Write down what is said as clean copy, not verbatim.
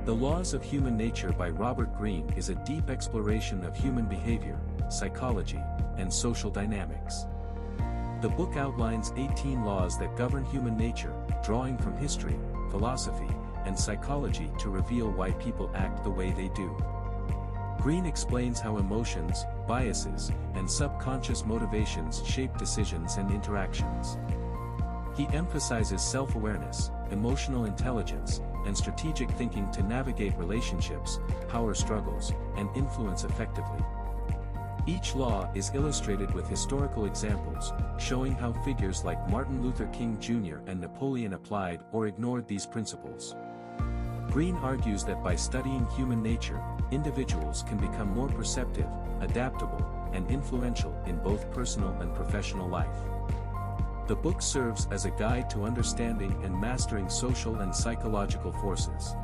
The Laws of Human Nature by Robert Greene is a deep exploration of human behavior, psychology, and social dynamics. The book outlines 18 laws that govern human nature, drawing from history, philosophy, and psychology to reveal why people act the way they do. Greene explains how emotions, biases, and subconscious motivations shape decisions and interactions. He emphasizes self-awareness, emotional intelligence, and strategic thinking to navigate relationships, power struggles, and influence effectively. Each law is illustrated with historical examples, showing how figures like Martin Luther King Jr. and Napoleon applied or ignored these principles. Greene argues that by studying human nature, individuals can become more perceptive, adaptable, and influential in both personal and professional life. The book serves as a guide to understanding and mastering social and psychological forces.